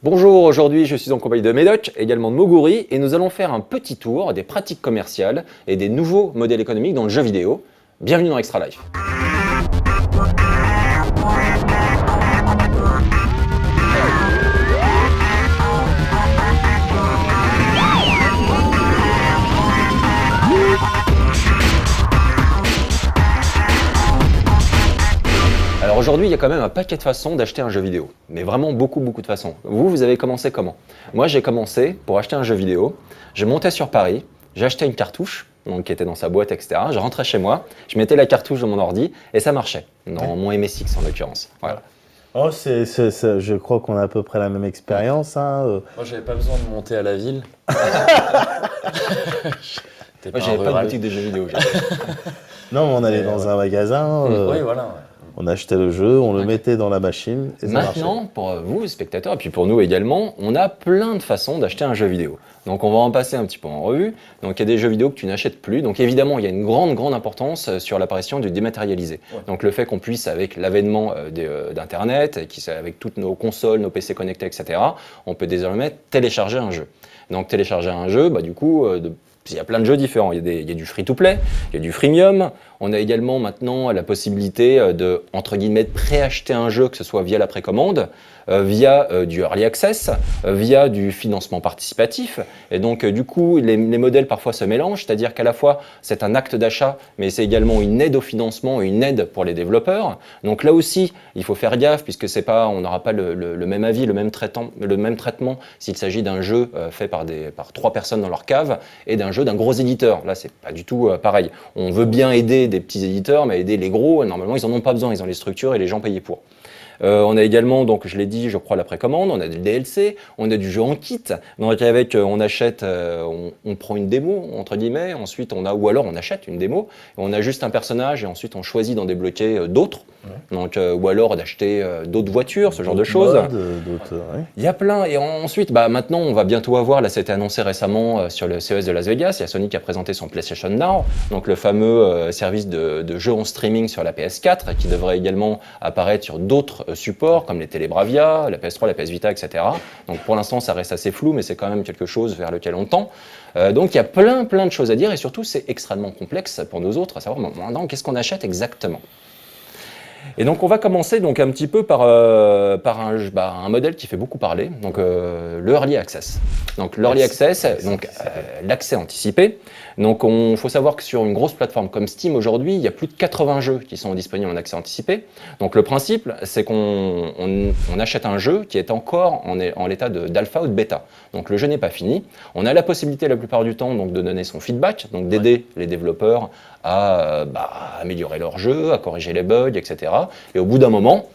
Bonjour, aujourd'hui je suis en compagnie de Médoc, également de Moguri, et nous allons faire un petit tour des pratiques commerciales et des nouveaux modèles économiques dans le jeu vidéo. Bienvenue dans Extra Life. Alors aujourd'hui, il y a quand même un paquet de façons d'acheter un jeu vidéo, mais vraiment beaucoup de façons. Vous avez commencé comment? Moi, j'ai commencé pour acheter un jeu vidéo. Je montais sur Paris, j'achetais une cartouche, donc qui était dans sa boîte, etc. Je rentrais chez moi, je mettais la cartouche dans mon ordi et ça marchait, dans mon MSX en l'occurrence. Voilà. Oh, je crois qu'on a à peu près la même expérience. Moi, j'avais pas besoin de monter à la ville. Moi, j'avais pas de boutique de jeux vidéo. Non, on allait dans un magasin, Oui, voilà. Ouais. on achetait le jeu, on le mettait dans la machine et ça Maintenant, marchait. pour vous, spectateurs, et puis pour nous également, on a plein de façons d'acheter un jeu vidéo. Donc on va en passer un petit peu en revue. Donc il y a des jeux vidéo que tu n'achètes plus. Donc évidemment, il y a une grande importance sur l'apparition du dématérialisé. Ouais. Donc le fait qu'on puisse, avec l'avènement d'Internet, avec toutes nos consoles, nos PC connectés, etc., on peut désormais télécharger un jeu. Donc télécharger un jeu, du coup, il y a plein de jeux différents. Il y a du free-to-play, il y a du freemium. On a également maintenant la possibilité de, entre guillemets, préacheter un jeu, que ce soit via la précommande, via du early access, via du financement participatif. Et donc, du coup, les modèles parfois se mélangent, c'est-à-dire qu'à la fois, c'est un acte d'achat, mais c'est également une aide au financement et une aide pour les développeurs. Donc là aussi, il faut faire gaffe, puisque c'est pas, on n'aura pas le même avis, le même traitement s'il s'agit d'un jeu fait par 3 personnes dans leur cave et d'un jeu d'un gros éditeur. Là, c'est pas du tout pareil. On veut bien aider des petits éditeurs, mais aider les gros, normalement, ils en ont pas besoin. Ils ont les structures et les gens payés pour. On a également, donc je l'ai dit, je crois, la précommande, on a du DLC, on a du jeu en kit. Donc avec, on achète, on prend une démo, entre guillemets, ensuite ou alors on achète une démo, et on a juste un personnage et ensuite on choisit d'en débloquer d'autres. Ouais. Donc, ou alors d'acheter d'autres voitures, ce genre de choses. Ouais. Il y a plein, et ensuite, maintenant, on va bientôt avoir, là, c'était annoncé récemment sur le CES de Las Vegas, il y a Sony qui a présenté son PlayStation Now, donc le fameux service de jeux en streaming sur la PS4, qui devrait également apparaître sur d'autres supports, comme les télé Bravia, la PS3, la PS Vita, etc. Donc pour l'instant, ça reste assez flou, mais c'est quand même quelque chose vers lequel on tend. Donc il y a plein de choses à dire, et surtout, c'est extrêmement complexe pour nous autres, à savoir maintenant, qu'est-ce qu'on achète exactement. Et donc on va commencer donc un petit peu par un modèle qui fait beaucoup parler, donc le Early Access. Donc l'Early Access, donc l'accès anticipé. Donc il faut savoir que sur une grosse plateforme comme Steam aujourd'hui, il y a plus de 80 jeux qui sont disponibles en accès anticipé. Donc le principe, c'est qu'on achète un jeu qui est encore en l'état d'alpha ou de bêta. Donc le jeu n'est pas fini. On a la possibilité la plupart du temps donc de donner son feedback, donc d'aider les développeurs à améliorer leur jeu, à corriger les bugs, etc. Et au bout d'un moment,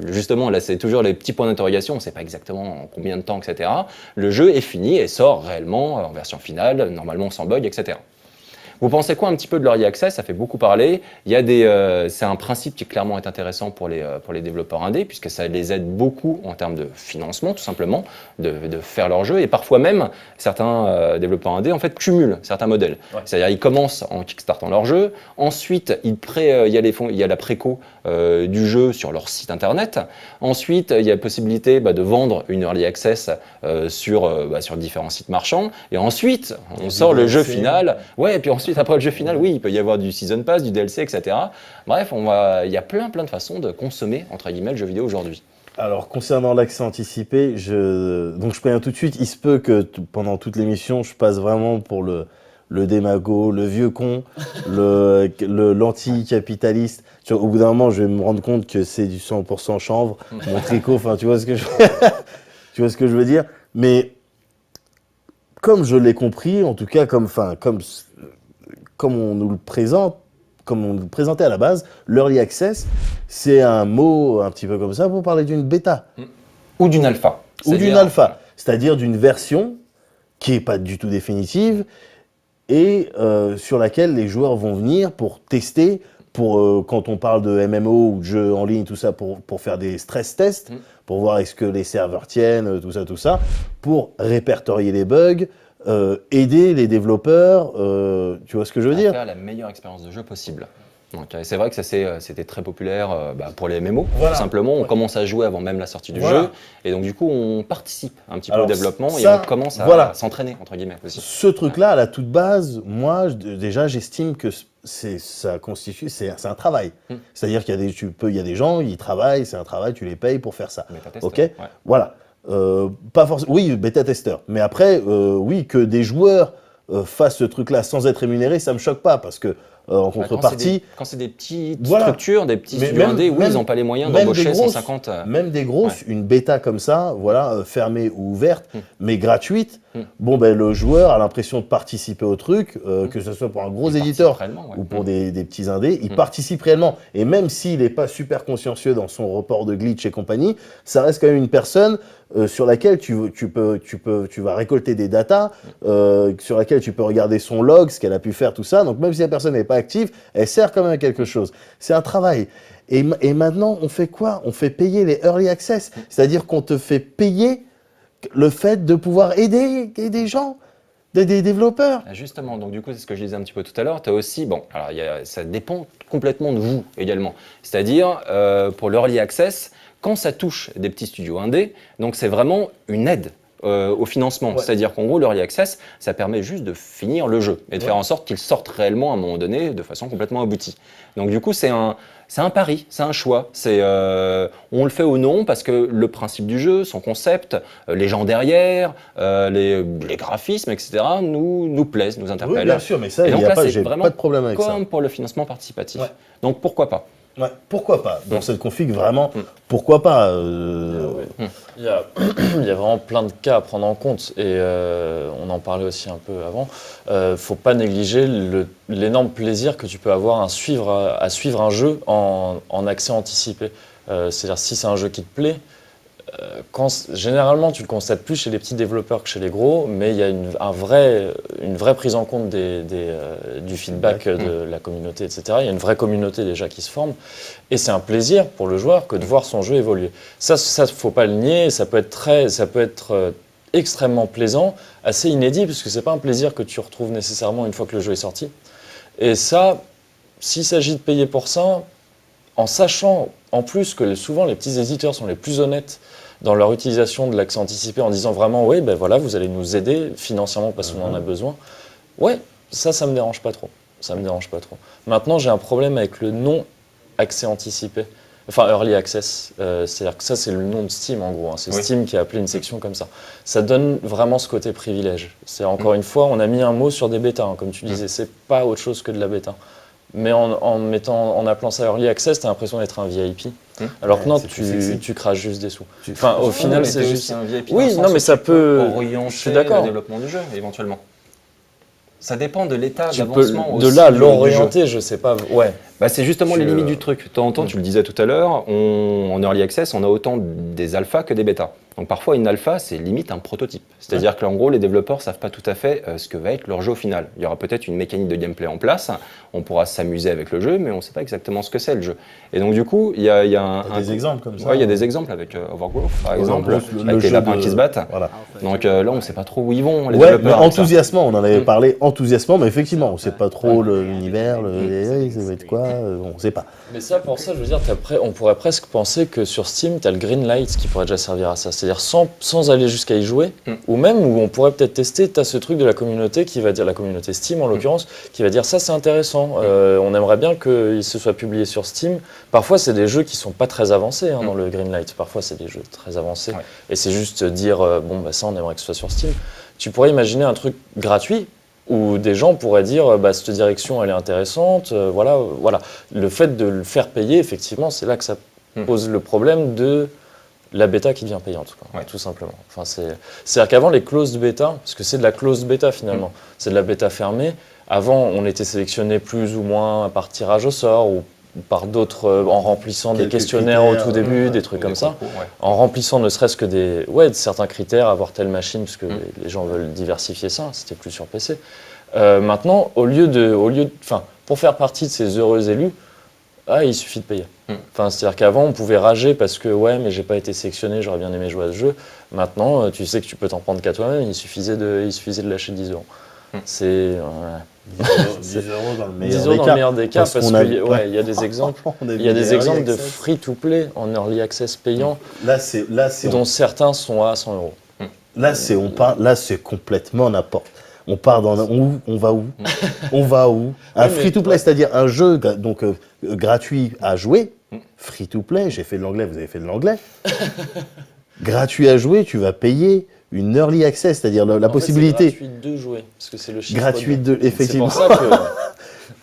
justement là c'est toujours les petits points d'interrogation, on ne sait pas exactement en combien de temps, etc. Le jeu est fini et sort réellement en version finale, normalement sans bug, etc. Vous pensez quoi un petit peu de l'Early Access? Ça fait beaucoup parler. Il y a c'est un principe qui clairement est intéressant pour les développeurs indés, puisque ça les aide beaucoup en termes de financement, tout simplement, de faire leur jeu. Et parfois même, certains développeurs indés en fait cumulent certains modèles. Ouais. C'est-à-dire ils commencent en kickstartant leur jeu, ensuite il y a la préco du jeu sur leur site internet. Ensuite, il y a la possibilité de vendre une Early Access sur différents sites marchands. Et ensuite, on sort le jeu final. Ouais, et puis ensuite, après le jeu final, oui, il peut y avoir du Season Pass, du DLC, etc. Bref, il y a plein de façons de consommer, entre guillemets, le jeu vidéo aujourd'hui. Alors, concernant l'accès anticipé, donc je préviens tout de suite, il se peut que pendant toute l'émission, je passe vraiment pour le démago, le vieux con, l'anticapitaliste. Au bout d'un moment, je vais me rendre compte que c'est du 100% chanvre, mon tricot, enfin, tu vois ce que je veux dire. Mais comme je l'ai compris, en tout cas, comme on nous le présente, comme on nous le présentait à la base, l'Early Access, c'est un mot un petit peu comme ça pour parler d'une bêta. Ou d'une alpha. Ou d'une alpha, c'est-à-dire d'une version qui n'est pas du tout définitive et sur laquelle les joueurs vont venir pour tester, quand on parle de MMO ou de jeux en ligne, tout ça, pour faire des stress tests, pour voir est-ce que les serveurs tiennent, tout ça, pour répertorier les bugs, aider les développeurs, tu vois ce que je veux dire? Faire la meilleure expérience de jeu possible. Donc, c'est vrai que c'était très populaire pour les MMO. Voilà. Tout simplement, on Ouais. commence à jouer avant même la sortie du Voilà. jeu. Et donc, du coup, on participe un petit peu Alors, au développement ça, et on commence à voilà. s'entraîner, entre guillemets, aussi. Ce truc-là, à la toute base, moi, déjà, j'estime que ça constitue, c'est un travail. C'est-à-dire qu'il y a des gens, ils travaillent, c'est un travail, tu les payes pour faire ça. Bêta-testeur, Ok, ouais. voilà. Pas forcément. Oui, bêta-testeur. Mais après, oui, que des joueurs fassent ce truc-là sans être rémunérés, ça me choque pas parce que en contrepartie, Quand c'est des petites Voilà. structures, des petits Mais studios même- indés, oui, même- ils n'ont pas les moyens même d'embaucher des grosses- 150. même des grosses, une bêta comme ça, voilà, fermée ou ouverte, mais gratuite, bon ben le joueur a l'impression de participer au truc, que ce soit pour un gros Il éditeur participe réellement, ouais. ou pour des petits indés, il participe réellement. Et même s'il n'est pas super consciencieux dans son report de glitch et compagnie, ça reste quand même une personne sur laquelle tu vas récolter des datas, sur laquelle tu peux regarder son log, ce qu'elle a pu faire, tout ça. Donc même si la personne n'est pas active, elle sert quand même à quelque chose. C'est un travail. Et maintenant, on fait quoi? On fait payer les early access. C'est-à-dire qu'on te fait payer le fait de pouvoir aider des gens, des développeurs. Justement, donc du coup, c'est ce que je disais un petit peu tout à l'heure. Tu as aussi, bon, alors ça dépend complètement de vous également. C'est-à-dire, pour l'early access, quand ça touche des petits studios indés, donc c'est vraiment une aide au financement. Ouais. C'est-à-dire qu'en gros, l'early access, ça permet juste de finir le jeu et de Ouais. faire en sorte qu'il sorte réellement à un moment donné de façon complètement aboutie. Donc du coup, c'est un pari, c'est un choix. On le fait ou non parce que le principe du jeu, son concept, les gens derrière, les graphismes, etc., nous plaisent, nous Oui, interpellent. bien sûr, mais ça, Et il donc y a là, pas, c'est j'ai vraiment pas de problème avec ça. comme pour le financement participatif. Ouais. Donc pourquoi pas? Ouais, pourquoi pas? Dans cette config, vraiment, pourquoi pas Il y a, il y a vraiment plein de cas à prendre en compte et on en parlait aussi un peu avant. Faut pas négliger l'énorme plaisir que tu peux avoir à suivre un jeu en accès anticipé. C'est-à-dire si c'est un jeu qui te plaît, généralement tu le constates plus chez les petits développeurs que chez les gros, mais il y a une vraie prise en compte du feedback de la communauté, etc. Il y a une vraie communauté déjà qui se forme et c'est un plaisir pour le joueur que de voir son jeu évoluer. Ça faut pas le nier, ça peut être extrêmement plaisant, assez inédit parce que c'est pas un plaisir que tu retrouves nécessairement une fois que le jeu est sorti. Et ça, s'il s'agit de payer pour ça, en sachant en plus que souvent les petits éditeurs sont les plus honnêtes dans leur utilisation de l'accès anticipé en disant vraiment oui, ben voilà, vous allez nous aider financièrement parce qu'on en a besoin. Ouais, ça me dérange pas trop. Ça me dérange pas trop. Maintenant, j'ai un problème avec le non accès anticipé. Enfin, early access, c'est-à-dire que ça, c'est le nom de Steam en gros. Hein. C'est Steam qui a appelé une section comme ça. Ça donne vraiment ce côté privilège. C'est encore une fois, on a mis un mot sur des bêtas, hein, comme tu disais. C'est pas autre chose que de la bêta. Mais en appelant ça early access, t'as l'impression d'être un VIP. Alors que non, c'est plus sexy. tu craches juste des sous. Enfin, au Ouais, final, mais c'est t'es juste. aussi un VIP Oui, dans le non, sens mais où ça tu peux peut. orienter Je suis d'accord. le développement du jeu, éventuellement. Ça dépend de l'état Tu peux, d'avancement de aussi là, du jeu. l'orienter, je sais pas. Ouais. Bah, c'est justement les limites du truc. De temps en temps, Mm. tu le disais tout à l'heure, en early access, on a autant des alphas que des bêtas. Donc parfois, une alpha, c'est limite un prototype. C'est-à-dire que en gros, les développeurs savent pas tout à fait ce que va être leur jeu au final. Il y aura peut-être une mécanique de gameplay en place, on pourra s'amuser avec le jeu, mais on ne sait pas exactement ce que c'est le jeu. Et donc du coup, il y a des exemples comme ça. Ouais, il y a des exemples avec Overgrowth, par exemple, Overgrowth, avec les jeu lapins qui se battent. Voilà. Donc là, on ne sait pas trop où ils vont, les Ouais, mais développeurs. avec ça. enthousiasmant, on en avait parlé, enthousiasmant, mais effectivement, on ne sait pas trop l'univers, ça va être quoi, on ne sait pas. Mais ça, pour ça, je veux dire, on pourrait presque penser que sur Steam, tu as le green light qui pourrait déjà servir à ça. C'est-à-dire sans aller jusqu'à y jouer, ou même où on pourrait peut-être tester, tu as ce truc de la communauté qui va dire, la communauté Steam en l'occurrence, qui va dire ça c'est intéressant, on aimerait bien qu'il se soit publié sur Steam. Parfois, c'est des jeux qui sont pas très avancés dans le green light. Parfois, c'est des jeux très avancés. Ouais. Et c'est juste dire, bon, bah ça, on aimerait que ce soit sur Steam. Tu pourrais imaginer un truc gratuit où des gens pourraient dire bah, cette direction elle est intéressante, voilà. Le fait de le faire payer, effectivement, c'est là que ça pose le problème de la bêta qui devient payante, quoi, tout simplement. Enfin, c'est-à-dire qu'avant, les closed bêta, parce que c'est de la closed bêta finalement, c'est de la bêta fermée, avant on était sélectionné plus ou moins par tirage au sort ou par d'autres, en remplissant des Quelques questionnaires au critères, tout début, des trucs comme ça. concours, ouais. En remplissant ne serait-ce que de certains critères, avoir telle machine, parce que les gens veulent diversifier ça, c'était plus sur PC. Maintenant, pour faire partie de ces heureux élus, il suffit de payer. Enfin, c'est-à-dire qu'avant, on pouvait rager parce que mais j'ai pas été sélectionné, j'aurais bien aimé jouer à ce jeu. Maintenant, tu sais que tu peux t'en prendre qu'à toi-même, il suffisait de lâcher 10 euros. 10 € dans le 10 meilleur € des dans cas. le meilleur des cas, parce qu'on a- qu'il y a des exemples. On a Il y a vu des early exemples de access. free-to-play en early access payant, Là, c'est dont certains sont à 100 €. là, c'est complètement n'importe. On part dans on va où On va où Un Oui, mais- free-to-play, c'est-à-dire un jeu donc gratuit à jouer. Free-to-play, j'ai fait de l'anglais, vous avez fait de l'anglais. Gratuit à jouer, tu vas payer une early access, c'est-à-dire la En fait, possibilité c'est gratuit de jouer, parce que c'est le chiffre. gratuite de C'est effectivement. pour ça que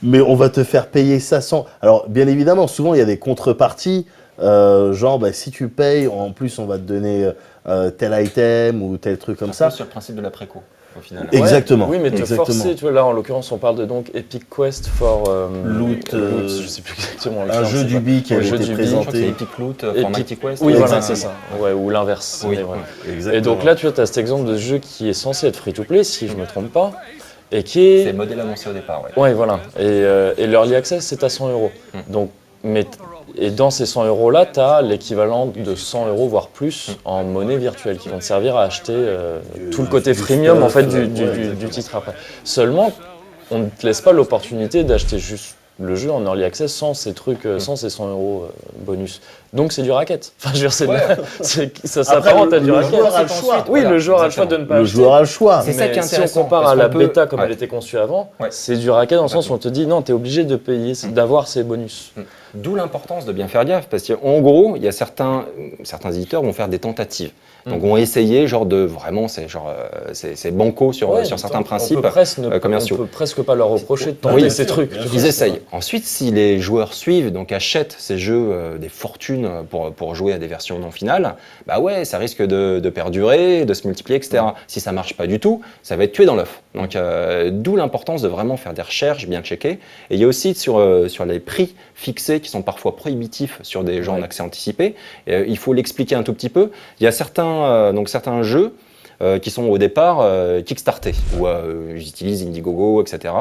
Mais on va te faire payer ça sans. Alors, bien évidemment, souvent, il y a des contreparties. Genre, si tu payes, en plus, on va te donner tel item ou tel truc comme ça. Sur le principe de la préco, au final. Exactement. Oui, mais te exactement. forcer, tu vois, là en l'occurrence on parle de donc Epic Quest for Loot, je sais plus exactement. Un jeu du BI qui Le avait jeu été du Je crois que c'est présenté. Epic Loot, Epic- Formatic Quest. Oui, voilà, Exactement. c'est ça. Ouais, ou l'inverse. Oui. mais ouais. Exactement. Et donc là, tu vois, tu as cet exemple de jeu qui est censé être free-to-play, si je me trompe pas, et qui est. C'est le modèle annoncé au départ, ouais. Ouais, voilà. Et l'early access, c'est à 100 €. Donc, et dans ces 100 € là, tu as l'équivalent de 100 € voire plus en monnaie virtuelle qui vont te servir à acheter tout le côté du freemium stuff, en fait ouais, du exactement. titre après. Seulement, on ne te laisse pas l'opportunité d'acheter juste le jeu en early access sans ces trucs, sans ces 100 € bonus. Donc c'est du racket. Enfin, je veux dire, ça s'apparente à du le racket. joueur a le choix. Oui, Voilà, le joueur a le choix de ne pas Le acheter. joueur a le choix. C'est ça Mais qui est si on intéressant, compare parce à la qu'on peut- bêta comme ouais. elle était conçue avant, Ouais. c'est du racket dans le sens où on te dit non, tu es obligé de payer, d'avoir ces bonus. D'où l'importance de bien faire gaffe, parce qu'en gros, il y a certains éditeurs vont faire des tentatives. Donc, vont essayer, genre, de vraiment, c'est banco sur Ouais, certains on principes peut presque commerciaux. On peut presque pas leur reprocher de Oui, tenter bien ces sûr, trucs. bien Ils essayent. Ensuite, si les joueurs suivent, donc achètent ces jeux des fortunes pour jouer à des versions non finales, bah ouais, ça risque de perdurer, de se multiplier, etc. Si ça marche pas du tout, ça va être tué dans l'œuf. Donc, d'où l'importance de vraiment faire des recherches, bien checker. Et il y a aussi sur les prix fixés qui sont parfois prohibitifs sur des jeux en accès anticipé. Il faut l'expliquer un tout petit peu. Il y a certains jeux qui sont au départ kickstartés, où ils utilisent Indiegogo, etc.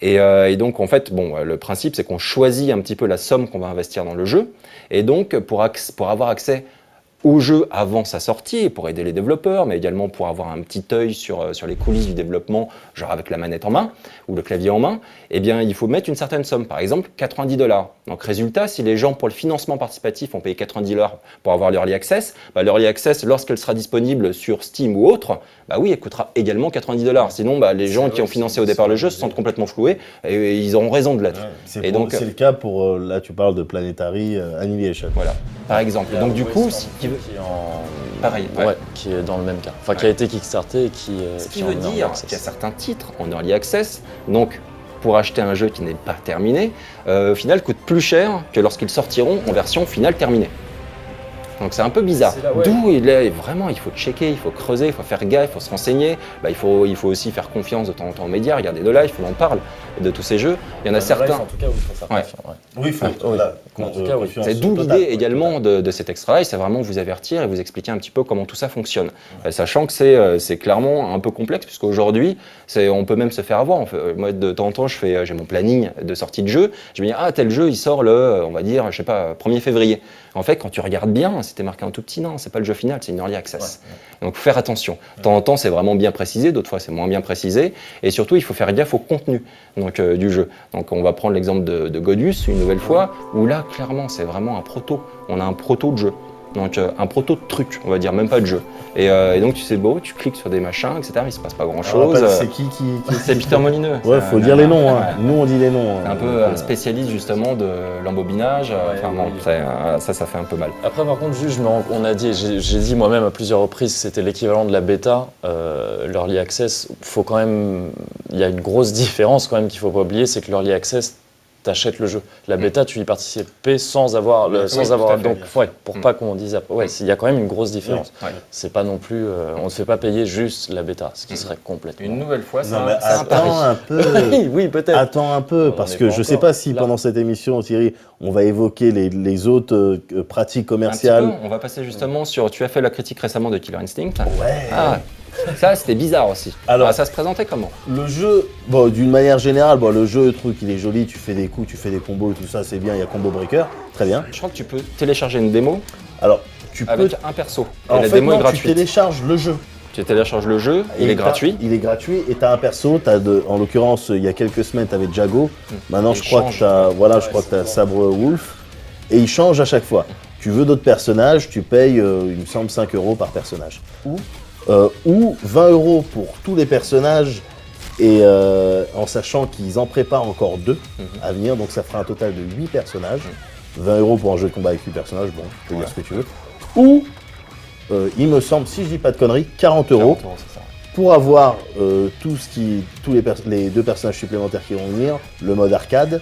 Et donc, en fait, le principe, c'est qu'on choisit un petit peu la somme qu'on va investir dans le jeu. Et donc, pour avoir accès au jeu avant sa sortie, pour aider les développeurs, mais également pour avoir un petit œil sur les coulisses du développement, genre avec la manette en main ou le clavier en main, eh bien, il faut mettre une certaine somme, par exemple 90 $. Donc, résultat, si les gens, pour le financement participatif, ont payé 90 $ pour avoir l'Early Access, l'Early Access, lorsqu'elle sera disponible sur Steam ou autre, bah oui, elle coûtera également 90 $. Sinon, les gens qui ont financé au départ le jeu se sentent complètement floués et ils auront raison de l'être. C'est Et le cas pour, là tu parles de Planetary Annihilation. Voilà, par exemple. Donc, du coup, qui est en pareil, qui est dans le même cas. Enfin, qui a été kickstarté et qui Ce qui qui est veut en early dire access. qu'il y a certains titres en early access, donc pour acheter un jeu qui n'est pas terminé, au final coûte plus cher que lorsqu'ils sortiront en version finale terminée. Donc c'est un peu bizarre. C'est là, ouais. D'où vraiment il faut checker, il faut creuser, il faut faire gaffe, il faut se renseigner. Il faut aussi faire confiance de temps en temps aux médias, regarder de live, on en parle de tous ces jeux. Il y en a certains. En tout cas, oui, il faut faire Ouais. confiance, ouais. Oui, il faut. oui. En tout cas, oui. confiance C'est d'où totale, l'idée quoi, également totale. de cet extra live, c'est vraiment vous avertir et vous expliquer un petit peu comment tout ça fonctionne. Sachant que c'est clairement un peu complexe, puisqu'aujourd'hui, on peut même se faire avoir. Moi, de temps en temps, j'ai mon planning de sortie de jeu. Je me dis, tel jeu, il sort on va dire, je sais pas, 1er février. En fait, quand tu regardes bien, c'était marqué en tout petit, non, c'est pas le jeu final, c'est une early access. Donc, faut faire attention. De temps en temps, c'est vraiment bien précisé, d'autres fois, c'est moins bien précisé. Et surtout, il faut faire gaffe au contenu du jeu. Donc, on va prendre l'exemple de Godus, une nouvelle fois, où là, clairement, c'est vraiment un proto. On a un proto de jeu. Donc, un proto de truc, on va dire, même pas de jeu. Et donc, tu sais, tu cliques sur des machins, etc., il se passe pas grand-chose. C'est qui C'est Peter Molineux. Ouais, faut dire les noms. Hein. Nous, on dit les noms. C'est un peu un spécialiste, justement, de l'embobinage. Ça fait un peu mal. Après, par contre, juste, j'ai dit moi-même à plusieurs reprises que c'était l'équivalent de la bêta, l'early access. Il y a une grosse différence quand même qu'il faut pas oublier, c'est que l'early access, t'achètes le jeu. La bêta, tu y participais sans avoir tout à fait. donc pour pas qu'on dise après. Ouais, il y a quand même une grosse différence. Ouais. C'est pas non plus, on ne fait pas payer juste la bêta, ce qui serait complètement. Une nouvelle fois, Non, mais c'est un pari. attends un peu. oui, peut-être. Attends un peu, On parce est que pas je sais encore pas si là. pendant cette émission, Thierry, on va évoquer les autres pratiques commerciales. Un petit peu, on va passer justement sur. Tu as fait la critique récemment de Killer Instinct. Ouais. Ah, ça c'était bizarre aussi. Alors- Ça se présentait comment? Le jeu, d'une manière générale, le jeu, il est joli, tu fais des coups, tu fais des combos, tout ça, c'est bien, il y a combo breaker, très bien. Je crois que tu peux télécharger une démo Alors, tu peux. avec un perso. Et En la fait, démo non, est tu gratuite. télécharges le jeu. Tu télécharges le jeu, il est gratuit. Il est gratuit et tu as un perso, en l'occurrence il y a quelques semaines tu avais Jago, maintenant Il je crois change. que tu as Sabre Wolf et il change à chaque fois. Tu veux d'autres personnages, tu payes il me semble 5 € par personnage. Ou 20 € pour tous les personnages et en sachant qu'ils en préparent encore 2 à venir, donc ça fera un total de 8 personnages. 20 € pour un jeu de combat avec 8 personnages, bon, tu peux dire ce que tu veux. Ou, il me semble, si je dis pas de conneries, 40 € 40 €, c'est ça. pour avoir tous les 2 personnages supplémentaires qui vont venir, le mode arcade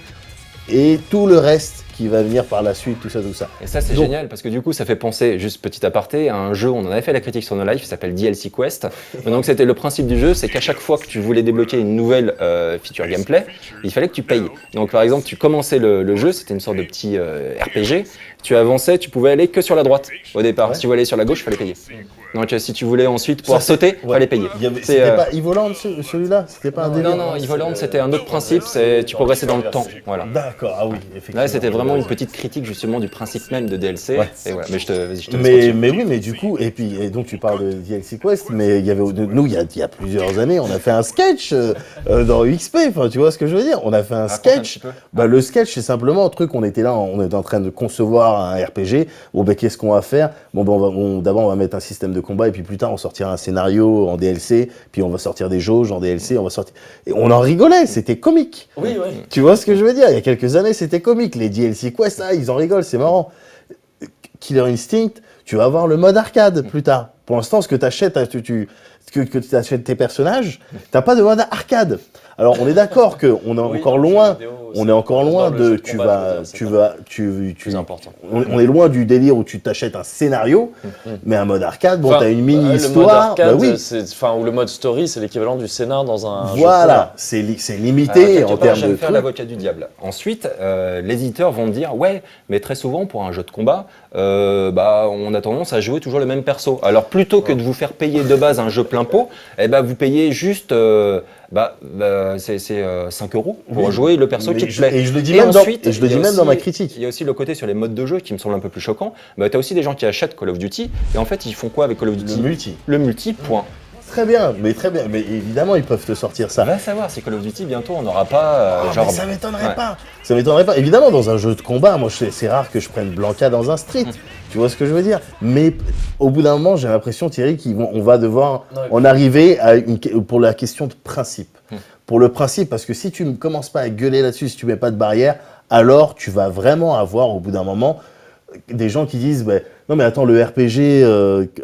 et tout le reste qui va venir par la suite, tout ça. Et ça, c'est Donc- génial parce que du coup, ça fait penser, juste petit aparté, à un jeu, on en avait fait la critique sur No Life, qui s'appelle DLC Quest. Et donc, c'était le principe du jeu, c'est qu'à chaque fois que tu voulais débloquer une nouvelle feature gameplay, il fallait que tu payes. Donc, par exemple, tu commençais le jeu, c'était une sorte de petit RPG, tu avançais, tu pouvais aller que sur la droite au départ. Ouais. Si tu voulais aller sur la gauche, il fallait payer. Donc, si tu voulais ensuite pouvoir sauter, il ouais. fallait payer. C'était C'est, pas Evoland celui-là? C'était pas un délire? non, Evoland, c'était un autre principe, c'est tu progressais dans le temps. Voilà. D'accord, ah oui, effectivement. Là, c'était vraiment une petite critique justement du principe même de DLC. Ouais. Et voilà. Mais je te laisse Mais continuer. oui, mais du coup, et donc tu parles de DLC Quest, mais il y avait nous, il y a plusieurs années, on a fait un sketch dans UXP, enfin tu vois ce que je veux dire? On a fait un Raconte un sketch. petit peu. Bah, le sketch, c'est simplement un truc, on était là, on était en train de concevoir un RPG. Bon, ben, qu'est-ce qu'on va faire? Bon, ben, d'abord, on va mettre un système de combat, et puis plus tard, on sortira un scénario en DLC, puis on va sortir des jauges en DLC, on va sortir. Et on en rigolait, c'était comique. Oui, oui. Tu vois ce que je veux dire? Il y a quelques années, c'était comique. Les DLC Quest, ah, ils en rigolent, c'est marrant. Killer Instinct, tu vas avoir le mode arcade plus tard. Pour l'instant, ce que tu achètes, que tu achètes tes personnages, t'as pas de mode arcade. Alors, on est d'accord qu'on est encore loin. On est encore loin de Plus important. on est loin du délire où tu t'achètes un scénario, mais un mode arcade, bon, t'as une le mini-histoire. mode arcade, Bah oui, ou le mode story, c'est l'équivalent du scénar dans un jeu de voilà, c'est limité Quelque en part, termes j'aime de faire trucs. l'avocat du diable. Ensuite, les éditeurs vont te dire ouais, mais très souvent pour un jeu de combat, on a tendance à jouer toujours le même perso. Alors plutôt que de vous faire payer de base un jeu plein pot, vous payez juste c'est 5 € pour Oui, jouer le perso mais qui te plaît. Et je le dis Et même, ensuite, et je le il y a dis même aussi- dans ma critique. Il y a aussi le côté sur les modes de jeu qui me semble un peu plus choquant. Tu as aussi des gens qui achètent Call of Duty et en fait ils font quoi avec Call of Duty? Le multi, point. Très bien, mais évidemment, ils peuvent te sortir ça. Va savoir si Call of Duty bientôt on n'aura pas Mais ça m'étonnerait ouais. pas. Ça m'étonnerait pas. Évidemment, dans un jeu de combat, moi, c'est rare que je prenne Blanca dans un street. Tu vois ce que je veux dire? Mais au bout d'un moment, j'ai l'impression, Thierry, on va devoir en arriver pour la question de principe. Pour le principe, parce que si tu ne commences pas à gueuler là-dessus, si tu mets pas de barrière, alors tu vas vraiment avoir, au bout d'un moment, des gens qui disent non mais attends, le RPG,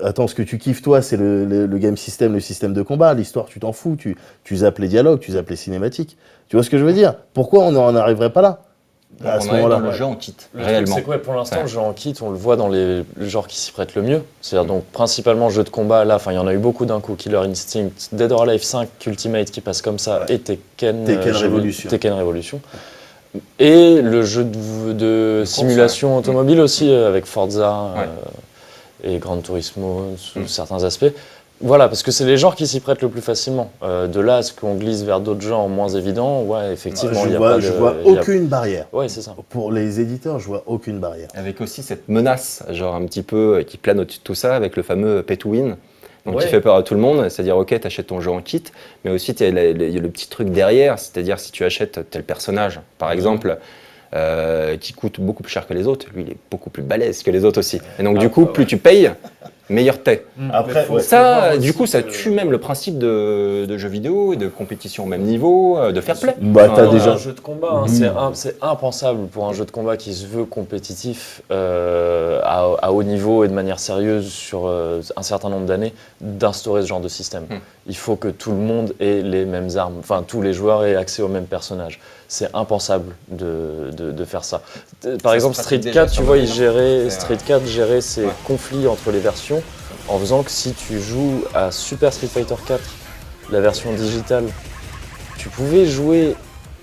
attends, ce que tu kiffes toi, c'est le game system, le système de combat. L'histoire, tu t'en fous, tu zappes les dialogues, tu zappes les cinématiques. Tu vois ce que je veux dire? Pourquoi on n'en arriverait pas là à ce On arrive dans moment-là? le jeu en kit, Le truc, réellement. c'est que pour l'instant, Ouais. le jeu en kit, on le voit dans les genres qui s'y prêtent le mieux. C'est-à-dire donc principalement jeu de combat. Là, il y en a eu beaucoup d'un coup. Killer Instinct, Dead or Alive 5, Ultimate qui passe comme ça, et Tekken Revolution. Tekken Revolution. Et le jeu de simulation automobile aussi, avec Forza et Gran Turismo sous certains aspects. Voilà, parce que c'est les genres qui s'y prêtent le plus facilement. De là à ce qu'on glisse vers d'autres genres moins évidents, ouais, effectivement, il y a pas de... Je vois il y a- aucune barrière. Ouais, c'est ça. Pour les éditeurs, je vois aucune barrière. Avec aussi cette menace, genre un petit peu, qui plane au-dessus de tout ça, avec le fameux pay to win, donc Ouais. qui fait peur à tout le monde, c'est-à-dire ok, t'achètes ton jeu en kit, mais aussi il y a le petit truc derrière, c'est-à-dire si tu achètes tel personnage, par exemple, qui coûte beaucoup plus cher que les autres, lui il est beaucoup plus balèze que les autres aussi. Et donc du coup, plus tu payes, meilleur t'es. Après, ouais. Ça, du coup, ça tue même le principe de jeux vidéo et de compétition au même niveau, de fair play. Bah, t'as Dans déjà- un jeu de combat, c'est impensable pour un jeu de combat qui se veut compétitif à haut niveau et de manière sérieuse sur un certain nombre d'années d'instaurer ce genre de système. Il faut que tout le monde ait les mêmes armes, enfin tous les joueurs aient accès aux mêmes personnages. C'est impensable de faire ça. Par Ça exemple, se Street pratique déjà 4, tu sur vois, mobile, hein. Street 4 gérait ces conflits entre les versions en faisant que si tu joues à Super Street Fighter 4, la version digitale, tu pouvais jouer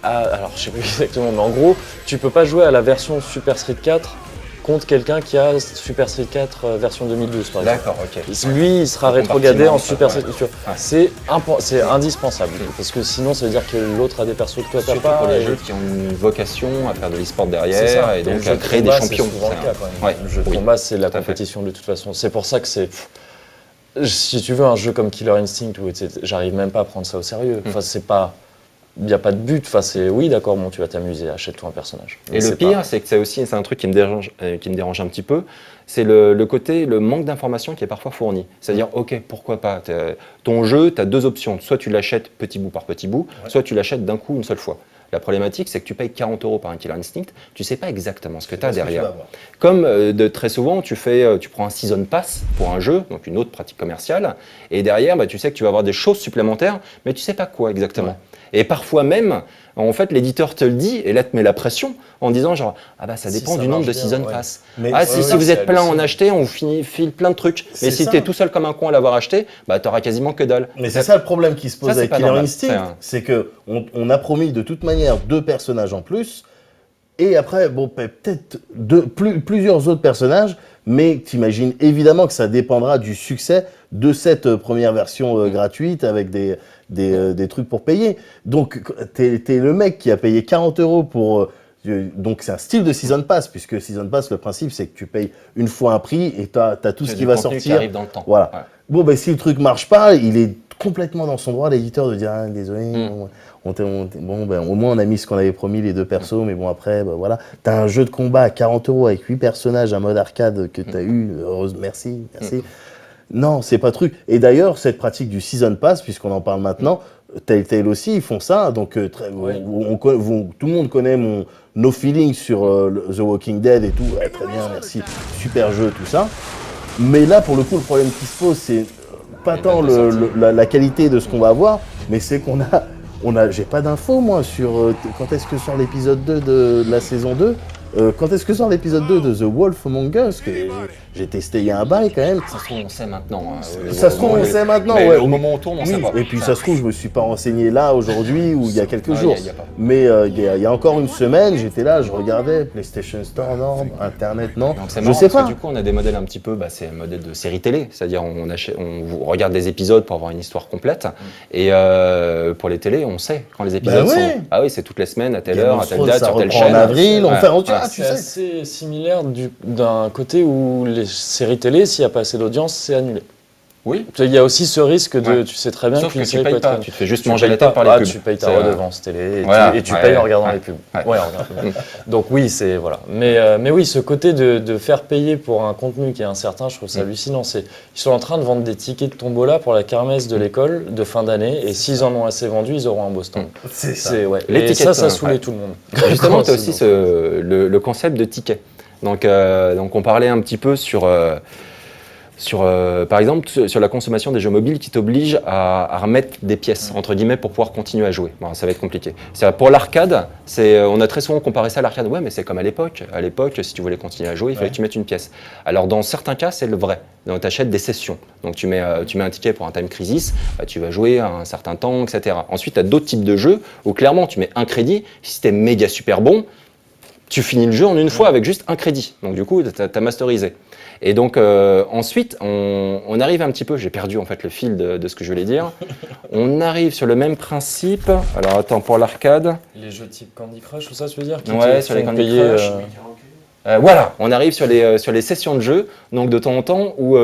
à... Alors, je sais plus exactement, mais en gros, tu peux pas jouer à la version Super Street 4 contre quelqu'un qui a Super Street 4 version 2012, par exemple. D'accord, ok. Lui, il sera Le rétrogradé en compartiment, Super ça, Street. ouais. C'est indispensable, parce que sinon, ça veut dire que l'autre a des persos que toi t'as Surtout pas. pour les et- jeux qui ont une vocation à faire de l'e-sport C'est derrière ça. et donc le jeu à de créer des combat, champions. C'est souvent le C'est cas un- quand même. Ouais, Le jeu de oui, combat, c'est la tout à fait. compétition de toute façon. C'est pour ça que c'est. Si tu veux, un jeu comme Killer Instinct, j'arrive même pas à prendre ça au sérieux. Enfin, c'est pas... Il n'y a pas de but. Enfin, oui, d'accord, bon, tu vas t'amuser, achète-toi un personnage. Et le pire, c'est que c'est un truc qui me dérange un petit peu, c'est le manque d'information qui est parfois fourni. C'est-à-dire, ok, pourquoi pas, ton jeu, tu as deux options. Soit tu l'achètes petit bout par petit bout, soit tu l'achètes d'un coup une seule fois. La problématique, c'est que tu payes 40 € par un Killer Instinct, tu sais pas exactement ce que tu as derrière. Comme très souvent, tu prends un Season Pass pour un jeu, donc une autre pratique commerciale, et derrière, tu sais que tu vas avoir des choses supplémentaires, mais tu sais pas quoi exactement. Ouais. Et parfois même, en fait, l'éditeur te le dit et là te met la pression en disant genre ça dépend du nombre de Season Pass. Mais si vous êtes plein à en acheter, on vous file plein de trucs. Mais si tu es tout seul comme un con à l'avoir acheté, tu auras quasiment que dalle. Mais c'est ça le problème qui se pose avec Killer Instinct, c'est qu'on a promis de toute manière 2 personnages en plus et après, peut-être plusieurs autres personnages, mais t'imagines évidemment que ça dépendra du succès de cette première version gratuite avec des trucs pour payer. Donc, t'es le mec qui a payé 40 € pour... donc, c'est un style de Season Pass, puisque Season Pass, le principe, c'est que tu payes une fois un prix et t'as tout ce qui va sortir. Qui arrive dans le temps. Voilà. Ouais. Bon, si le truc marche pas, il est complètement dans son droit, l'éditeur, de dire désolé, au moins on a mis ce qu'on avait promis, les 2 persos, mais bon, après, voilà. T'as un jeu de combat à 40 € avec 8 personnages, un mode arcade que t'as eu, merci. Non, c'est pas truc. Et d'ailleurs, cette pratique du Season Pass, puisqu'on en parle maintenant, Telltale aussi, ils font ça. Donc, tout le monde connaît nos feelings sur The Walking Dead et tout. Très bien, merci. Super jeu, tout ça. Mais là, pour le coup, le problème qui se pose, c'est pas tant la qualité de ce qu'on va avoir, mais c'est qu'on a j'ai pas d'infos, moi, sur quand est-ce que sort l'épisode 2 de la saison 2. Quand est-ce que sort l'épisode 2 de The Wolf Among Us, que j'ai testé il y a un bail quand même. Ça se trouve, on sait maintenant. Ça se trouve, on sait maintenant, ouais. Au moment où on tourne, on sait pas. Et puis ça se trouve, je me suis pas renseigné là, aujourd'hui, ou il y a quelques jours. Mais il y a encore une semaine, j'étais là, je regardais, PlayStation Store, non, Internet, non. Je sais pas. Du coup, on a des modèles un petit peu, c'est un modèle de série télé. C'est-à-dire, on regarde des épisodes pour avoir une histoire complète. Et pour les télés, on sait quand les épisodes sont... Ah oui, c'est toutes les semaines, à telle heure, à telle date, sur telle chaîne. En avril, on fait... C'est assez similaire d'un côté où les séries télé, s'il n'y a pas assez d'audience, c'est annulé. Oui. Il y a aussi ce risque de, tu sais très bien qu'une série peut être... Tu te fais juste manger la tête par les pubs. Tu payes ta redevance télé et tu payes en regardant les pubs. Donc oui, c'est... Voilà. Mais oui, ce côté de faire payer pour un contenu qui est incertain, je trouve ça hallucinant. Ils sont en train de vendre des tickets de tombola pour la kermesse de l'école de fin d'année et s'ils en ont assez vendu, ils auront un beau stand. C'est ça. Et ça saoulait tout le monde. Justement, tu as aussi le concept de ticket. Donc on parlait un petit peu sur par exemple, sur la consommation des jeux mobiles qui t'oblige à remettre des pièces, entre guillemets, pour pouvoir continuer à jouer. Bon, ça va être compliqué. Pour l'arcade, on a très souvent comparé ça à l'arcade. Ouais, mais c'est comme à l'époque. À l'époque, si tu voulais continuer à jouer, il fallait que tu mettes une pièce. Alors, dans certains cas, c'est le vrai. Donc, tu achètes des sessions. Donc, tu mets un ticket pour un Time Crisis, tu vas jouer un certain temps, etc. Ensuite, tu as d'autres types de jeux où, clairement, tu mets un crédit. Si tu es méga super bon, tu finis le jeu en une fois avec juste un crédit. Donc, du coup, tu as masterisé. Et donc ensuite, on arrive un petit peu, j'ai perdu en fait le fil de ce que je voulais dire, on arrive sur le même principe, alors attends, pour l'arcade... Les jeux type Candy Crush, tout ça, tu veux dire Ouais, sur les Candy Crush. Voilà, on arrive sur les sessions de jeu, donc de temps en temps où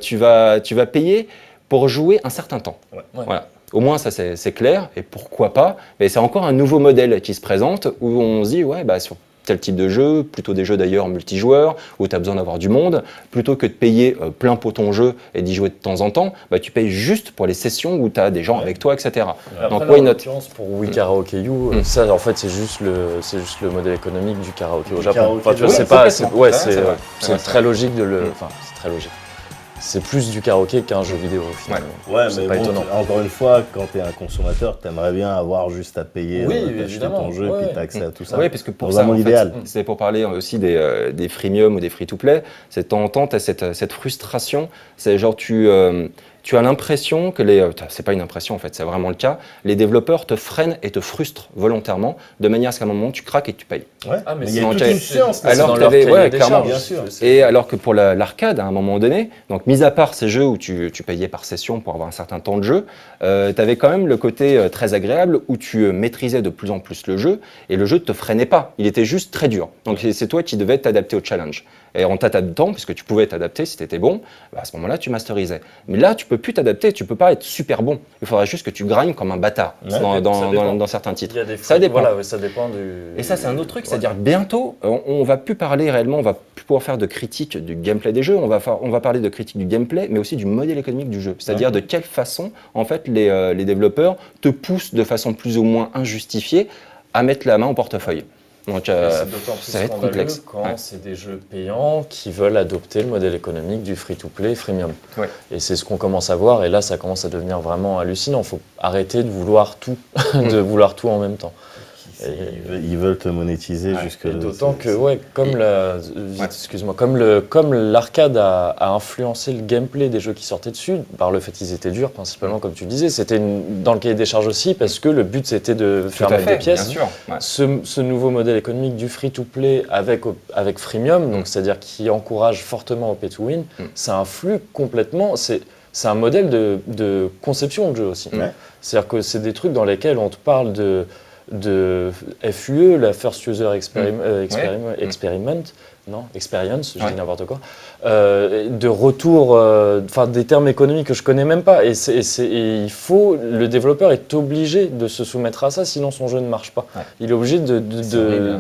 tu vas payer pour jouer un certain temps. Ouais. Voilà. Au moins, ça c'est clair, et pourquoi pas, mais c'est encore un nouveau modèle qui se présente où on se dit, sur tel type de jeu, plutôt des jeux d'ailleurs multijoueurs, où tu as besoin d'avoir du monde, plutôt que de payer plein pot ton jeu et d'y jouer de temps en temps, tu payes juste pour les sessions où tu as des gens avec toi, etc. Donc, why not ? Pour Wii Karaoke You, ça en fait c'est juste le modèle économique du karaoké au Japon. C'est très logique de le... Enfin, c'est très logique. C'est plus du karaoké qu'un jeu vidéo au final. Ouais, mais pas étonnant. Encore une fois, quand tu es un consommateur, tu aimerais bien avoir juste à payer ton jeu et puis tu as accès à tout ça. Oui, parce que pour ça, idéal. C'est pour parler aussi des freemium ou des free-to-play, c'est de temps en temps, tu as cette frustration. C'est genre tu as l'impression que c'est pas une impression en fait, c'est vraiment le cas, les développeurs te freinent et te frustrent volontairement de manière à ce qu'à un moment tu craques et tu payes. Ouais, mais il y a toute une science alors clairement, bien sûr. Et alors que pour l'arcade, à un moment donné, donc mis à part ces jeux où tu payais par session pour avoir un certain temps de jeu, tu avais quand même le côté très agréable où tu maîtrisais de plus en plus le jeu et le jeu ne te freinait pas, il était juste très dur. Donc c'est toi qui devais t'adapter au challenge. Et en t'adaptant, puisque tu pouvais t'adapter si tu étais bon, bah, à ce moment-là, tu masterisais. Mais là, tu peux plus t'adapter, tu peux pas être super bon. Il faudrait juste que tu grindes comme un bâtard dans certains titres. Il y a des Ça dépend. Voilà, ça dépend du... Et ça, c'est un autre truc, c'est-à-dire bientôt, on va plus parler réellement, on va plus pouvoir faire de critique du gameplay des jeux, on va parler de critique du gameplay, mais aussi du modèle économique du jeu. C'est-à-dire de quelle façon, en fait, les développeurs te poussent de façon plus ou moins injustifiée à mettre la main au portefeuille. Donc, c'est d'autant plus ça va être scandaleux complexe. quand Ouais. c'est des jeux payants qui veulent adopter le modèle économique du free-to-play freemium. Ouais. Et c'est ce qu'on commence à voir, et là ça commence à devenir vraiment hallucinant. Il faut arrêter de vouloir tout, de vouloir tout en même temps. Ils veulent te monétiser jusque. Et d'autant que, ouais, comme l'arcade a influencé le gameplay des jeux qui sortaient dessus, par le fait qu'ils étaient durs, principalement, comme tu disais, c'était dans le cahier des charges aussi, parce que le but c'était de faire mettre des pièces. Bien sûr. Ouais. Ce nouveau modèle économique du free-to-play avec freemium, donc c'est-à-dire qui encourage fortement au pay-to-win, ça influe complètement. C'est un modèle de conception de jeu aussi. Ouais. C'est-à-dire que c'est des trucs dans lesquels on te parle de FUE, la First User Experiment, non, Experience, je dis n'importe quoi, de retour, enfin des termes économiques que je connais même pas, et le développeur est obligé de se soumettre à ça, sinon son jeu ne marche pas. Ouais. Il est obligé Le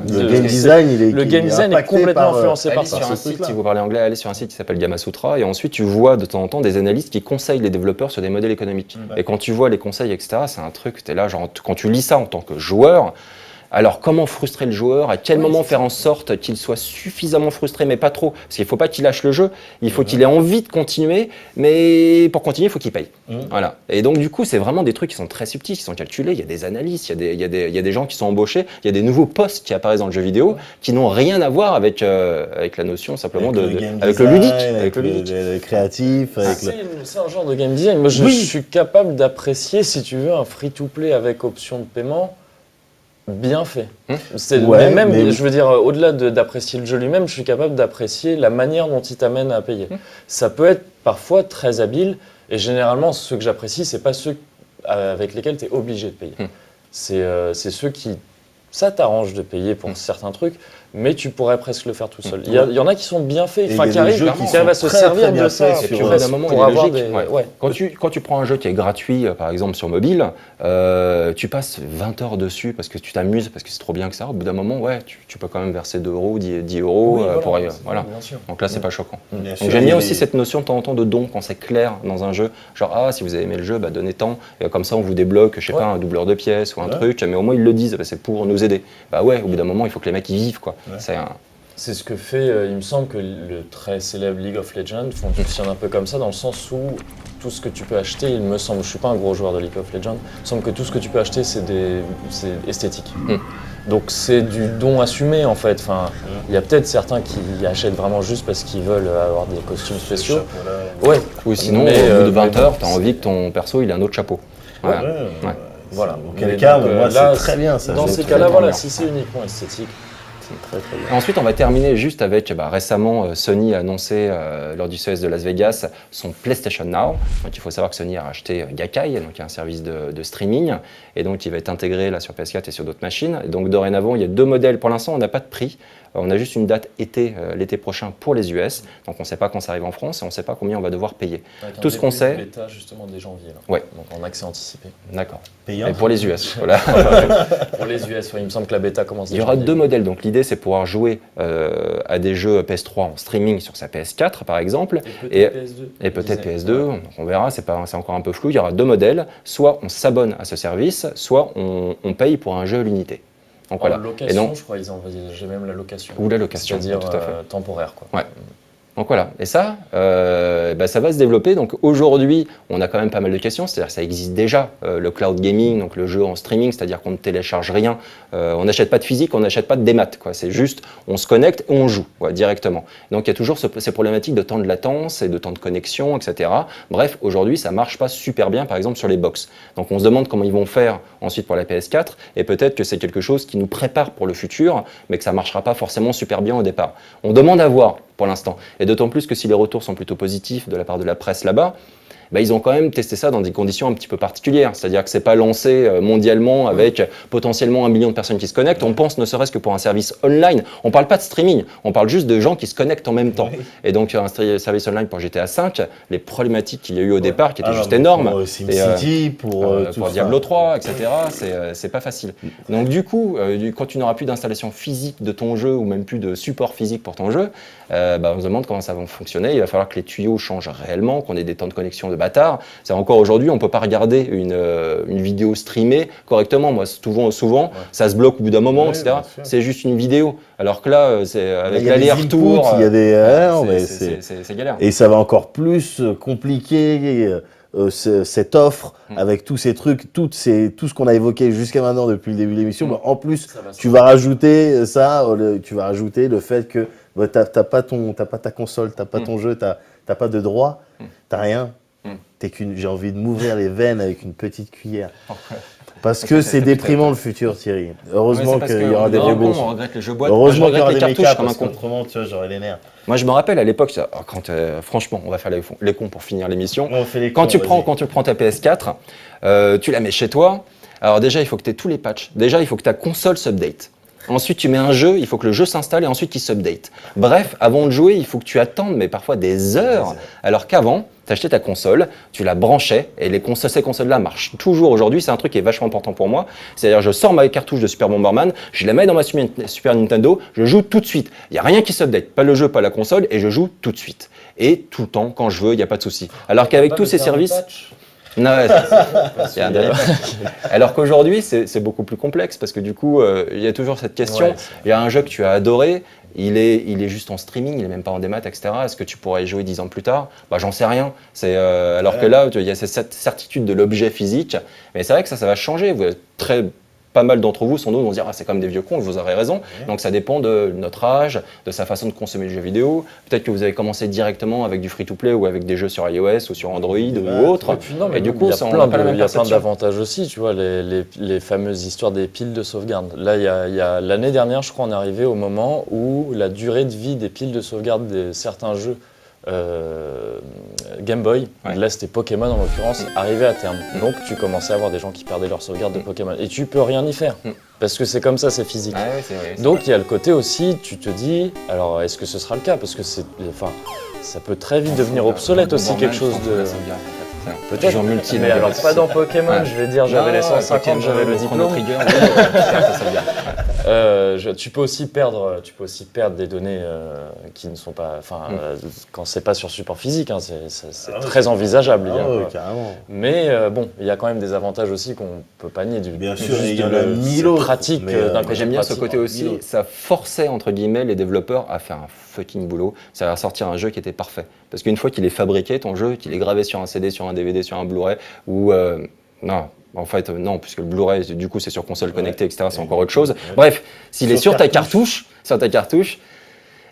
game design, est complètement influencé par ça. Sur un site, si vous parlez anglais, allez sur un site qui s'appelle Gamasutra, et ensuite tu vois de temps en temps des analystes qui conseillent les développeurs sur des modèles économiques. Et quand tu vois les conseils, etc., c'est un truc, t'es là, genre, quand tu lis ça en tant que joueur. Alors, comment frustrer le joueur? À quel moment faire en sorte qu'il soit suffisamment frustré, mais pas trop? Parce qu'il ne faut pas qu'il lâche le jeu, il faut qu'il ait envie de continuer, mais pour continuer, il faut qu'il paye. Voilà. Et donc, du coup, c'est vraiment des trucs qui sont très subtils, qui sont calculés. Il y a des analystes, il y a des gens qui sont embauchés, il y a des nouveaux postes qui apparaissent dans le jeu vidéo qui n'ont rien à voir avec la notion simplement avec le ludique. Avec le créatif. C'est un genre de game design. Moi, je suis capable d'apprécier, si tu veux, un free-to-play avec option de paiement. Bien fait. Je veux dire, au-delà d'apprécier le jeu lui-même, je suis capable d'apprécier la manière dont il t'amène à payer. Ça peut être parfois très habile, et généralement, ceux que j'apprécie, c'est pas ceux avec lesquels tu es obligé de payer. C'est ceux qui... Ça t'arrange de payer pour certains trucs, mais tu pourrais presque le faire tout seul. Il y en a qui sont bien faits, qui arrivent à se servir de ça pour avoir des... Quand tu prends un jeu qui est gratuit, par exemple sur mobile, tu passes 20 heures dessus parce que tu t'amuses, parce que c'est trop bien que ça. Au bout d'un moment, tu peux quand même verser 2 euros, 10 euros pour aller. Voilà. Donc là, c'est pas choquant. Donc j'aime bien aussi cette notion de temps en temps de don quand c'est clair dans un jeu. Genre, si vous avez aimé le jeu, donnez tant. Et comme ça, on vous débloque, je sais pas, un doubleur de pièces ou un truc. Mais au moins, ils le disent, c'est pour nous aider. Au bout d'un moment, il faut que les mecs y vivent, quoi. C'est ce que fait, il me semble que le très célèbre League of Legends fonctionne un peu comme ça, dans le sens où tout ce que tu peux acheter, il me semble, je suis pas un gros joueur de League of Legends, il me semble que tout ce que tu peux acheter, c'est esthétique. Donc c'est du don assumé en fait. Enfin, il y a peut-être certains qui achètent vraiment juste parce qu'ils veulent avoir des costumes spéciaux. Ou sinon, au bout de 20 heures, tu as envie que ton perso il ait un autre chapeau. Voilà. Auquel cas, moi, c'est très bien ça. Dans ces cas-là, si c'est uniquement esthétique, c'est très bien. Ensuite, on va terminer juste avec, récemment, Sony a annoncé lors du CES de Las Vegas son PlayStation Now. Donc il faut savoir que Sony a racheté Gakkai, donc un service de streaming, et donc il va être intégré là sur PS4 et sur d'autres machines. Et donc dorénavant, il y a 2 modèles. Pour l'instant, on n'a pas de prix. On a juste une date l'été prochain pour les US, donc on ne sait pas quand ça arrive en France et on ne sait pas combien on va devoir payer. Tout ce qu'on sait... Bêta justement dès janvier. Là. Ouais. Donc en accès anticipé. D'accord. Payant. Et pour les US, voilà. Pour les US, il me semble que la bêta commence. Il y aura 2 modèles, donc l'idée c'est pouvoir jouer à des jeux PS3 en streaming sur sa PS4 par exemple, et peut-être PS2, donc on verra, c'est encore un peu flou. Il y aura 2 modèles, soit on s'abonne à ce service, soit on paye pour un jeu à l'unité. Donc voilà. Location, et donc, je crois, j'ai même la location. Ou la location, c'est-à-dire tout à fait. Temporaire, quoi. Ouais. Donc voilà, et ça, ça va se développer. Donc aujourd'hui, on a quand même pas mal de questions, c'est-à-dire que ça existe déjà, le cloud gaming, donc le jeu en streaming, c'est-à-dire qu'on ne télécharge rien, on n'achète pas de physique, on n'achète pas de démat, quoi. C'est juste, on se connecte et on joue directement. Donc il y a toujours ces problématiques de temps de latence et de temps de connexion, etc. Bref, aujourd'hui, ça marche pas super bien, par exemple, sur les box. Donc on se demande comment ils vont faire ensuite pour la PS4, et peut-être que c'est quelque chose qui nous prépare pour le futur, mais que ça marchera pas forcément super bien au départ. On demande à voir pour l'instant. Et d'autant plus que si les retours sont plutôt positifs de la part de la presse là-bas, bah, ils ont quand même testé ça dans des conditions un petit peu particulières. C'est-à-dire que c'est pas lancé mondialement avec potentiellement 1 million de personnes qui se connectent. On pense ne serait-ce que pour un service online. On parle pas de streaming, on parle juste de gens qui se connectent en même temps. Et donc un service online pour GTA V, les problématiques qu'il y a eu au départ qui étaient juste énormes. Pour SimCity, pour Diablo 3, etc. C'est pas facile. Donc du coup, quand tu n'auras plus d'installation physique de ton jeu ou même plus de support physique pour ton jeu, on se demande comment ça va fonctionner. Il va falloir que les tuyaux changent réellement, qu'on ait des temps de connexion de bâtard. C'est encore aujourd'hui, on peut pas regarder une vidéo streamée correctement. Moi, souvent, ça se bloque au bout d'un moment, etc. C'est juste une vidéo. Alors que là, c'est avec l'aller-retour. Il y a des erreurs, c'est galère. Et ça va encore plus compliquer cette offre avec tous ces trucs, tout ce qu'on a évoqué jusqu'à maintenant depuis le début de l'émission. En plus, tu vas rajouter ça, tu vas rajouter le fait que t'as pas ta console, t'as pas ton jeu, t'as pas de droit, t'as rien. J'ai envie de m'ouvrir les veines avec une petite cuillère. Parce que c'est déprimant le futur, Thierry. Heureusement qu'il y aura des vieux gosses. On regrette les jeux boîtes. Heureusement qu'il y aura les des cartouches mécas, comme un parce con. qu'autrement, tu vois, j'aurais les nerfs. Moi, je me rappelle à l'époque, quand franchement, on va faire les cons pour finir l'émission. On fait les Quand cons, tu prends ta PS4, tu la mets chez toi. Alors déjà, il faut que tu aies tous les patchs. Déjà, il faut que ta console s'update. Ensuite, tu mets un jeu, il faut que le jeu s'installe et ensuite il s'update. Bref, avant de jouer, il faut que tu attendes, mais parfois des heures. Alors qu'avant, tu achetais ta console, tu la branchais et ces consoles-là marchent toujours aujourd'hui. C'est un truc qui est vachement important pour moi. C'est-à-dire, je sors ma cartouche de Super Bomberman, je la mets dans ma Super Nintendo, je joue tout de suite. Il n'y a rien qui s'update, pas le jeu, pas la console, et je joue tout de suite. Et tout le temps, quand je veux, il n'y a pas de souci. Alors qu'avec tous ces services... Non, il y a un dernier patch. Alors qu'aujourd'hui, c'est beaucoup plus complexe parce que du coup, il y a toujours cette question. Il y a un jeu que tu as adoré, il est juste en streaming, il n'est même pas en démat, etc. Est-ce que tu pourrais y jouer 10 ans plus tard ? J'en sais rien. Alors que là, il y a cette certitude de l'objet physique. Mais c'est vrai que ça va changer. Vous êtes pas mal d'entre vous, sans doute, vont se dire c'est comme des vieux cons, vous aurez raison. Donc ça dépend de notre âge, de sa façon de consommer le jeu vidéo. Peut-être que vous avez commencé directement avec du free-to-play ou avec des jeux sur iOS ou sur Android ou autre. Et du coup, il y a plein d'avantages aussi, tu vois, les fameuses histoires des piles de sauvegarde. Là, il y a l'année dernière, je crois, on est arrivé au moment où la durée de vie des piles de sauvegarde de certains jeux Game Boy, là c'était Pokémon en l'occurrence, arrivait à terme. Donc tu commençais à avoir des gens qui perdaient leur sauvegarde de Pokémon. Et tu peux rien y faire, parce que c'est comme ça, c'est physique. Donc il y a le côté aussi, tu te dis, alors est-ce que ce sera le cas ? Parce que ça peut très vite devenir obsolète aussi, quelque chose de... Peut-être, mais alors pas dans Pokémon, je vais dire j'avais les 150, j'avais le diplôme. Tu peux aussi perdre des données qui ne sont pas, quand c'est pas sur support physique, hein, c'est très envisageable. Carrément. Mais bon, il y a quand même des avantages aussi qu'on peut pas nier. Bien sûr, il y en a mille autres. Pratique. J'aime bien ce côté aussi. Ça forçait entre guillemets les développeurs à faire un fucking boulot. Ça va sortir un jeu qui était parfait. Parce qu'une fois qu'il est fabriqué, ton jeu, qu'il est gravé sur un CD, sur un DVD, sur un Blu-ray, ou non. En fait, non, puisque le Blu-ray, du coup, c'est sur console connectée, etc. C'est encore autre chose. Bref, s'il est sur ta cartouche,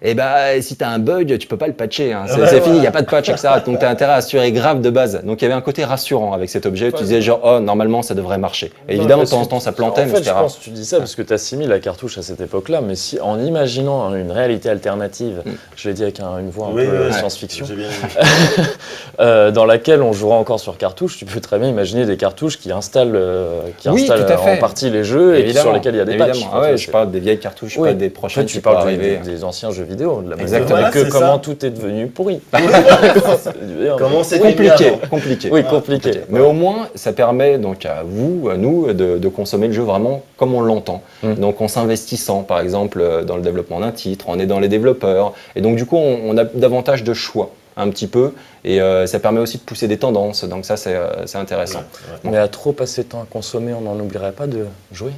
et si tu as un bug, tu peux pas le patcher. Hein. C'est fini, il n'y a pas de patch, etc. Donc tu as intérêt à assurer grave de base. Donc il y avait un côté rassurant avec cet objet. Tu disais genre, normalement, ça devrait marcher. Et évidemment, de temps en temps, ça plantait, etc. Je pense que tu dis ça parce que tu assimiles la cartouche à cette époque-là. Mais si, en imaginant une réalité alternative, je l'ai dit avec une voix un peu science-fiction, dans laquelle on jouera encore sur cartouche, tu peux très bien imaginer des cartouches qui installent en partie les jeux et sur lesquels il y a des patchs. Je parle des vieilles cartouches, pas des prochaines qui parles arriver. Des anciens jeux vidéo, de la exactement. Comment tout est devenu pourri. Comment c'est compliqué. Oui, compliqué. Mais au moins, ça permet donc à nous, de consommer le jeu vraiment comme on l'entend. Donc en s'investissant, par exemple, dans le développement d'un titre, on est dans les développeurs, et donc du coup, on a davantage de choix. Un petit peu, et ça permet aussi de pousser des tendances, donc ça c'est intéressant. Mais à trop passer de temps à consommer, on n'en oublierait pas de jouer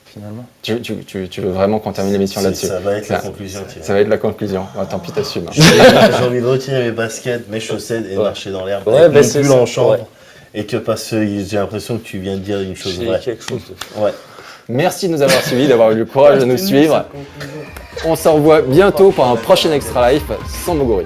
finalement. Tu veux vraiment qu'on termine l'émission là-dessus ? Ça va être la conclusion. Ça va être la conclusion. Tant pis, t'assumes. J'ai envie de retirer mes baskets, mes chaussettes et marcher dans l'herbe. Avec mon pull en chambre. Et que j'ai l'impression que tu viens de dire une chose vraie. Merci de nous avoir suivis, d'avoir eu le courage de nous suivre. On se revoit bientôt pour un prochain Extra Life sans Moguri.